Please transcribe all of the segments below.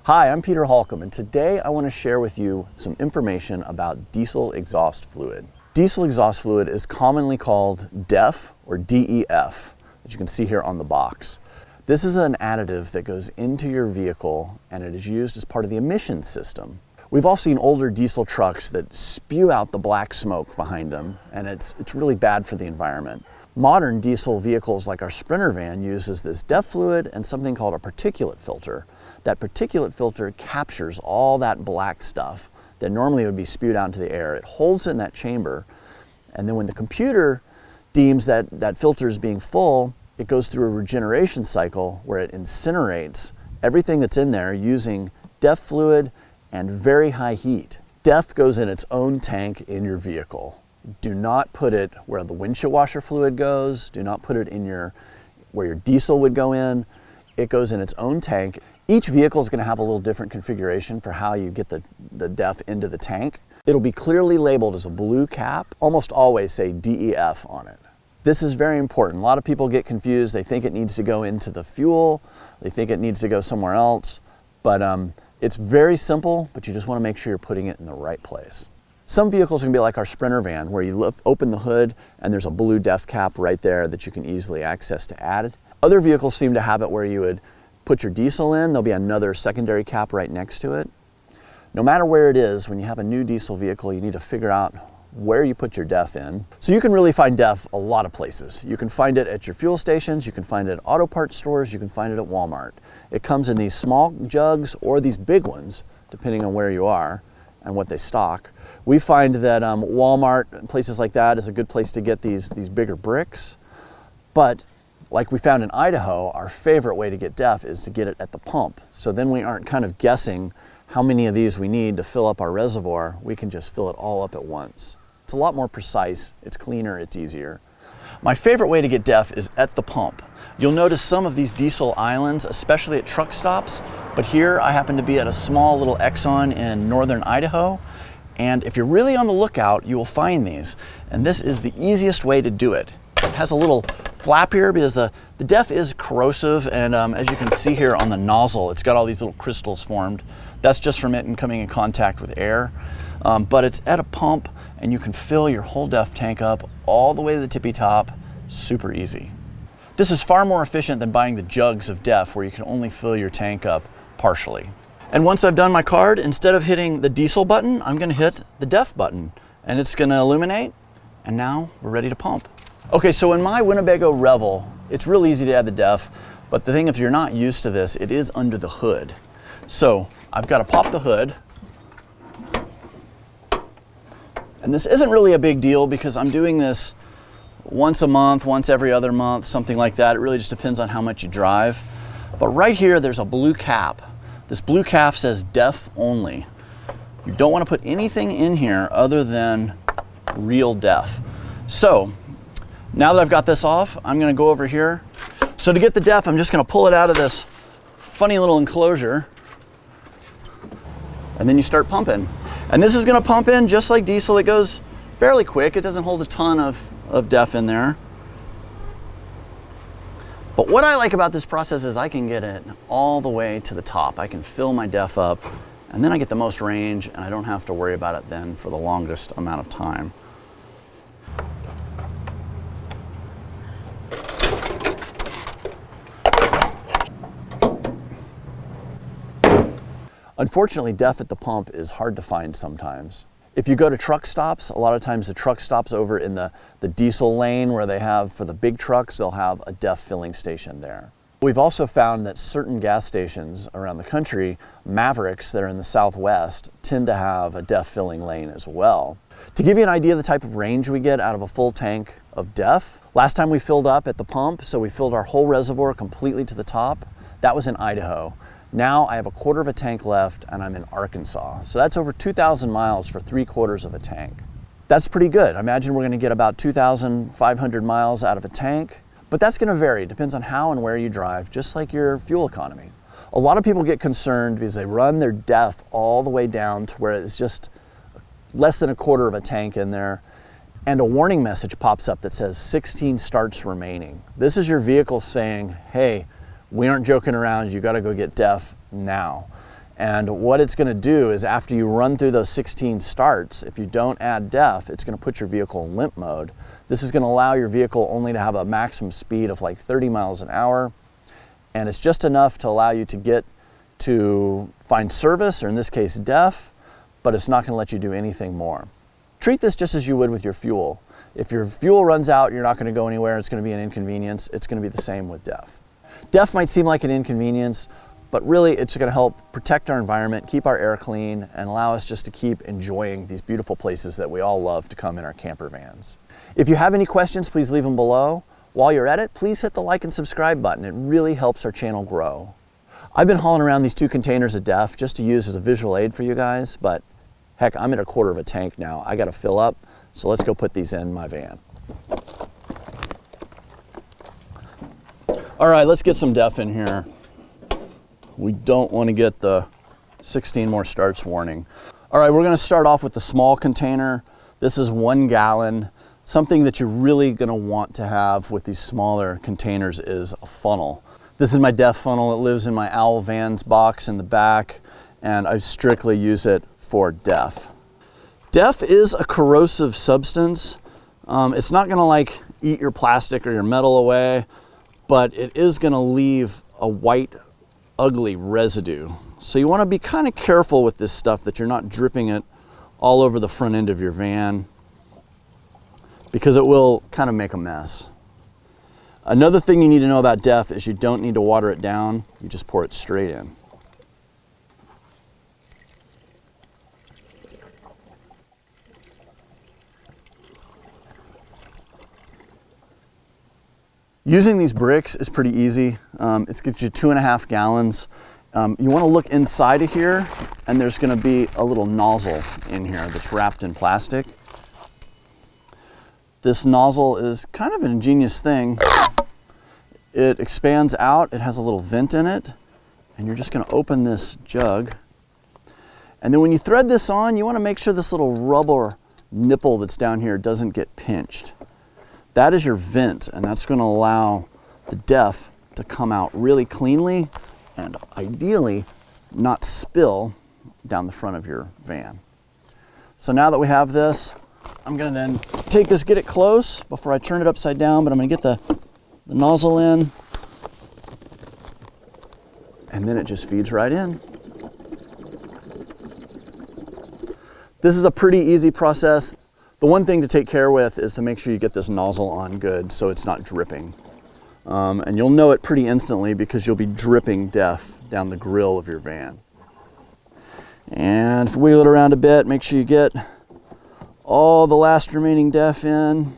Hi, I'm Peter Holcombe, and today I want to share with you some information about diesel exhaust fluid. Diesel exhaust fluid is commonly called DEF or DEF, as you can see here on the box. This is an additive that goes into your vehicle and it is used as part of the emissions system. We've all seen older diesel trucks that spew out the black smoke behind them, and it's really bad for the environment. Modern diesel vehicles like our Sprinter van uses this DEF fluid and something called a particulate filter. That particulate filter captures all that black stuff that normally would be spewed out into the air. It holds it in that chamber, and then when the computer deems that that filter is being full, it goes through a regeneration cycle where it incinerates everything that's in there using DEF fluid and very high heat. DEF goes in its own tank in your vehicle. Do not put it where the windshield washer fluid goes. Do not put it in where your diesel would go in. It goes in its own tank. Each vehicle is going to have a little different configuration for how you get the DEF into the tank. It'll be clearly labeled as a blue cap, almost always say DEF on it. This is very important. A lot of people get confused. They think it needs to go into the fuel. They think it needs to go somewhere else. But it's very simple, but you just want to make sure you're putting it in the right place. Some vehicles can be like our Sprinter van, where you open the hood and there's a blue DEF cap right there that you can easily access to add. Other vehicles seem to have it where you would put your diesel in, there'll be another secondary cap right next to it. No matter where it is, when you have a new diesel vehicle, you need to figure out where you put your DEF in. So you can really find DEF a lot of places. You can find it at your fuel stations, you can find it at auto parts stores, you can find it at Walmart. It comes in these small jugs or these big ones, depending on where you are and what they stock. We find that Walmart and places like that is a good place to get these bigger bricks. But like we found in Idaho, our favorite way to get DEF is to get it at the pump. So then we aren't kind of guessing how many of these we need to fill up our reservoir. We can just fill it all up at once. It's a lot more precise, it's cleaner, it's easier. My favorite way to get DEF is at the pump. You'll notice some of these diesel islands, especially at truck stops, but here I happen to be at a small little Exxon in northern Idaho, and if you're really on the lookout, you will find these. And this is the easiest way to do it. It has a little flap here because the DEF is corrosive, and as you can see here on the nozzle, it's got all these little crystals formed. That's just from it and coming in contact with air. But it's at a pump, and you can fill your whole DEF tank up all the way to the tippy top, super easy. This is far more efficient than buying the jugs of DEF where you can only fill your tank up partially. And once I've done my card, instead of hitting the diesel button, I'm gonna hit the DEF button, and it's gonna illuminate, and now we're ready to pump. Okay, so in my Winnebago Revel, it's real easy to add the DEF, but the thing, if you're not used to this, it is under the hood. So I've got to pop the hood. And this isn't really a big deal because I'm doing this once a month, once every other month, something like that. It really just depends on how much you drive. But right here, there's a blue cap. This blue cap says DEF only. You don't want to put anything in here other than real DEF. So now that I've got this off, I'm going to go over here. So to get the DEF, I'm just going to pull it out of this funny little enclosure, and then you start pumping. And this is going to pump in just like diesel. It goes fairly quick. It doesn't hold a ton of DEF in there. But what I like about this process is I can get it all the way to the top. I can fill my DEF up, and then I get the most range, and I don't have to worry about it then for the longest amount of time. Unfortunately, DEF at the pump is hard to find sometimes. If you go to truck stops, a lot of times the truck stops over in the diesel lane where they have, for the big trucks, they'll have a DEF filling station there. We've also found that certain gas stations around the country, Mavericks that are in the Southwest, tend to have a DEF filling lane as well. To give you an idea of the type of range we get out of a full tank of DEF, last time we filled up at the pump, so we filled our whole reservoir completely to the top, that was in Idaho. Now I have a quarter of a tank left and I'm in Arkansas. So that's over 2,000 miles for 3/4 of a tank. That's pretty good. I imagine we're gonna get about 2,500 miles out of a tank, but that's gonna vary. It depends on how and where you drive, just like your fuel economy. A lot of people get concerned because they run their DEF all the way down to where it's just less than a quarter of a tank in there, and a warning message pops up that says 16 starts remaining. This is your vehicle saying, hey, we aren't joking around, you gotta go get DEF now. And what it's going to do is after you run through those 16 starts, if you don't add DEF, it's going to put your vehicle in limp mode. This is going to allow your vehicle only to have a maximum speed of like 30 miles an hour. And it's just enough to allow you to get to find service, or in this case DEF, but it's not going to let you do anything more. Treat this just as you would with your fuel. If your fuel runs out, you're not going to go anywhere. It's going to be an inconvenience. It's going to be the same with DEF. DEF might seem like an inconvenience, but really it's going to help protect our environment, keep our air clean, and allow us just to keep enjoying these beautiful places that we all love to come in our camper vans. If you have any questions, please leave them below. While you're at it, please hit the like and subscribe button. It really helps our channel grow. I've been hauling around these 2 containers of DEF just to use as a visual aid for you guys, but heck, I'm at a quarter of a tank now. I got to fill up, so let's go put these in my van. All right, let's get some DEF in here. We don't want to get the 16 more starts warning. All right, we're going to start off with the small container. This is 1 gallon. Something that you're really going to want to have with these smaller containers is a funnel. This is my DEF funnel. It lives in my Owl Vans box in the back, and I strictly use it for DEF. DEF is a corrosive substance. It's not going to like eat your plastic or your metal away, but it is going to leave a white, ugly residue. So you want to be kind of careful with this stuff that you're not dripping it all over the front end of your van, because it will kind of make a mess. Another thing you need to know about DEF is you don't need to water it down. You just pour it straight in. Using these bricks is pretty easy. It's gets you 2.5 gallons. You want to look inside of here, and there's going to be a little nozzle in here that's wrapped in plastic. This nozzle is kind of an ingenious thing. It expands out, it has a little vent in it, and you're just going to open this jug. And then when you thread this on, you want to make sure this little rubber nipple that's down here doesn't get pinched. That is your vent, and that's going to allow the DEF to come out really cleanly and ideally not spill down the front of your van. So now that we have this, I'm going to then take this, get it close before I turn it upside down, but I'm going to get the nozzle in, and then it just feeds right in. This is a pretty easy process. The one thing to take care with is to make sure you get this nozzle on good so it's not dripping. And you'll know it pretty instantly because you'll be dripping DEF down the grill of your van. And wiggle it around a bit, make sure you get all the last remaining DEF in,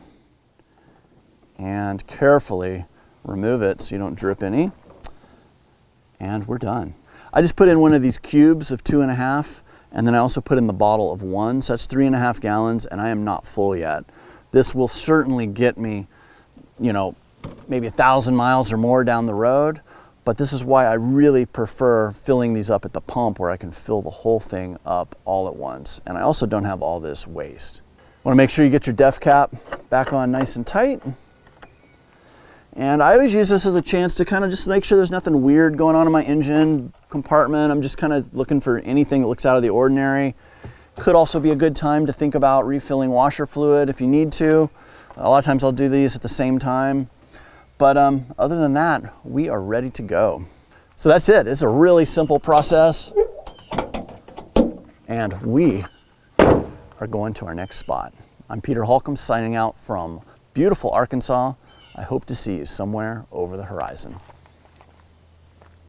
and carefully remove it so you don't drip any. And we're done. I just put in one of these cubes of 2.5, and then I also put in the bottle of 1, so that's 3.5 gallons, and I am not full yet. This will certainly get me, you know, maybe 1,000 miles or more down the road, but this is why I really prefer filling these up at the pump, where I can fill the whole thing up all at once. And I also don't have all this waste. Want to make sure you get your DEF cap back on nice and tight. And I always use this as a chance to kind of just make sure there's nothing weird going on in my engine compartment. I'm just kind of looking for anything that looks out of the ordinary. Could also be a good time to think about refilling washer fluid if you need to. A lot of times I'll do these at the same time. But other than that, we are ready to go. So that's it. It's a really simple process. And we are going to our next spot. I'm Peter Holcombe signing out from beautiful Arkansas. I hope to see you somewhere over the horizon.